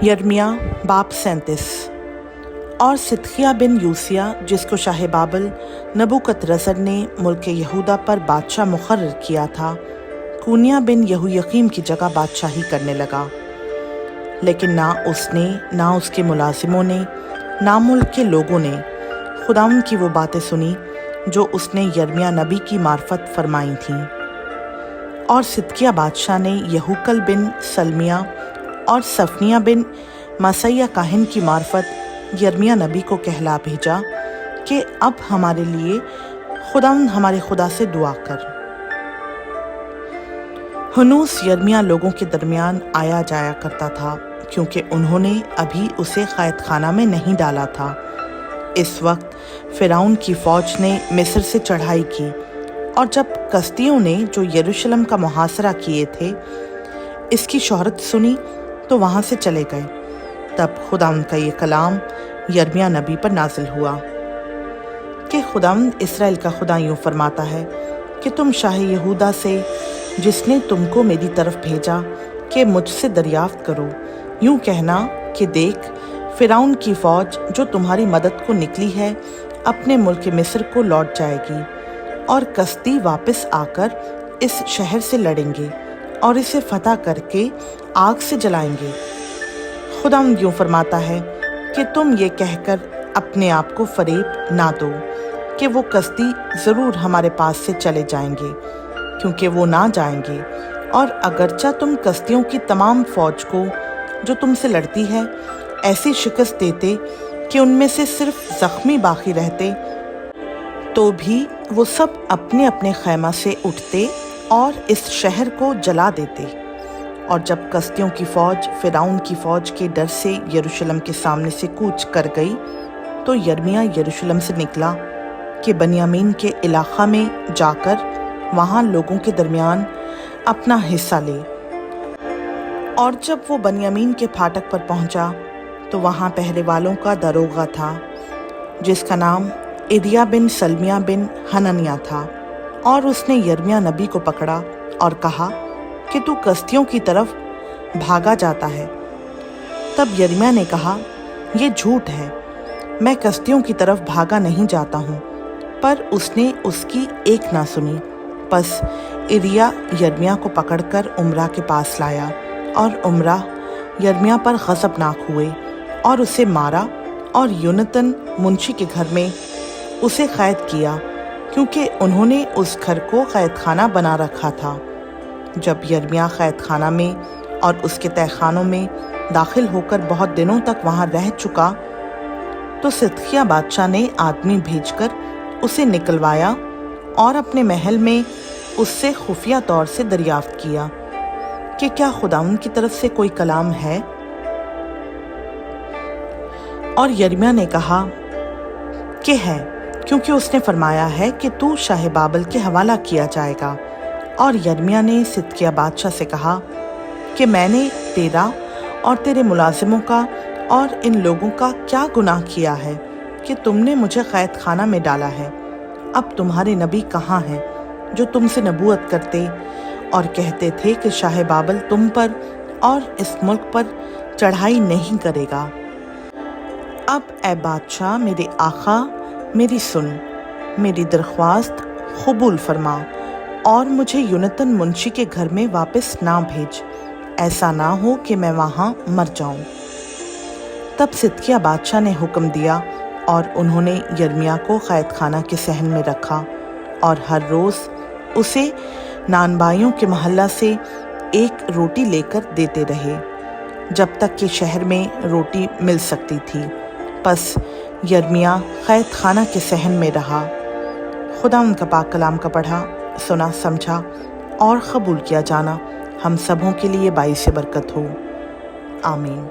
यर्मिया बाब 37। और सिदकिया बिन यूसिया, जिसको शाह बाबल नबूकतरसर ने मुल्क यहूदा पर बादशाह मुकर्रर किया था, कूनिया बिन यहूयकीम की जगह बादशाही करने लगा। लेकिन ना उसने, ना उसके मुलाजिमों ने, ना मुल्क के लोगों ने खुदावंद की वो बातें सुनी जो उसने यर्मिया नबी की मार्फत फरमाई थीं। और सिदकिया बादशाह ने यहूकल बिन सलमिया और सफनिया बिन मसैया काहिन की मार्फत यर्मिया नबी को कहला भेजा कि अब हमारे लिए खुदावंद हमारे खुदा से दुआ कर। हनूस यर्मिया लोगों के दरमियान आया जाया करता था, क्योंकि उन्होंने अभी उसे कैद खाना में नहीं डाला था। इस वक्त फिरौन की फौज ने मिस्र से चढ़ाई की, और जब कस्तियों ने जो यरूशलेम का मुहासरा किए थे इसकी शोहरत सुनी तो वहाँ से चले गए। तब खुदावंद का ये कलाम यर्मिया नबी पर नाजिल हुआ कि खुदावंद इस्राएल का खुदा यूँ फरमाता है कि तुम शाह यहूदा से, जिसने तुमको मेरी तरफ भेजा कि मुझसे दरियाफ्त करो, यूँ कहना कि देख, फिरौन की फौज जो तुम्हारी मदद को निकली है अपने मुल्क मिस्र को लौट जाएगी, और कस्ती वापस आकर इस शहर से लड़ेंगे और इसे फतह करके आग से जलाएंगे। खुदावंद यूँ फरमाता है कि तुम ये कहकर अपने आप को फरेब ना दो कि वो कस्ती ज़रूर हमारे पास से चले जाएंगे, क्योंकि वो ना जाएंगे। और अगरचा तुम कस्तियों की तमाम फौज को जो तुमसे लड़ती है ऐसी शिकस्त देते कि उनमें से सिर्फ ज़ख्मी बाकी रहते, तो भी वो सब अपने अपने खैमा से उठते और इस शहर को जला देते। और जब कस्तियों की फौज फिरौन की फौज के डर से यरूशलेम के सामने से कूच कर गई, तो यर्मिया यरूशलेम से निकला कि बनियामीन के इलाका में जाकर वहाँ लोगों के दरमियान अपना हिस्सा ले। और जब वो बनियामीन के फाटक पर पहुँचा तो वहाँ पहरे वालों का दरोगा था, जिसका नाम इदिया बिन सलमिया बिन हननिया था। और उसने यर्मिया नबी को पकड़ा और कहा कि तू कस्तियों की तरफ भागा जाता है। तब यर्मिया ने कहा, ये झूठ है, मैं कस्तियों की तरफ भागा नहीं जाता हूँ। पर उसने उसकी एक ना सुनी। बस इदिया यर्मिया को पकड़कर उमरा के पास लाया, और उमरा यर्मिया पर गज़बनाक हुए और उसे मारा, और योनतन मुंशी के घर में उसे कैद किया, क्योंकि उन्होंने उस घर को कैद खाना बना रखा था। जब यर्मिया कैद खाना में और उसके तहखानों में दाखिल होकर बहुत दिनों तक वहाँ रह चुका, तो सिदकिया बादशाह ने आदमी भेजकर उसे निकलवाया और अपने महल में उससे खुफिया तौर से दरियाफ्त किया कि क्या खुदावंद की तरफ से कोई कलाम है। और यर्मिया ने कहा कि है, क्योंकि उसने फरमाया है कि तू शाह बाबल के हवाला किया जाएगा। और यर्मिया ने सिदकिया बादशाह से कहा कि मैंने तेरा और तेरे मुलाजिमों का और इन लोगों का क्या गुनाह किया है कि तुमने मुझे कैद खाना में डाला है। अब तुम्हारे नबी कहाँ हैं जो तुमसे नबूवत करते और कहते थे कि शाह बाबल तुम पर और इस मुल्क पर चढ़ाई नहीं करेगा। अब ए बादशाह मेरे आका, मेरी सुन, मेरी दरख्वास्त कबूल फरमा और मुझे योनतन मुंशी के घर में वापस ना भेज, ऐसा ना हो कि मैं वहाँ मर जाऊँ। तब सिदकिया बादशाह ने हुक्म दिया, और उन्होंने यर्मिया को कैद खाना के सहन में रखा, और हर रोज़ उसे नानबाइयों के महल्ला से एक रोटी लेकर देते रहे, जब तक कि शहर में रोटी मिल सकती थी। बस यर्मिया कैद खाना के सहन में रहा। खुदावंद का पाक कलाम का पढ़ा, सुना, समझा और कबूल किया जाना हम सबों के लिए बाइस बरकत हो। आमीन।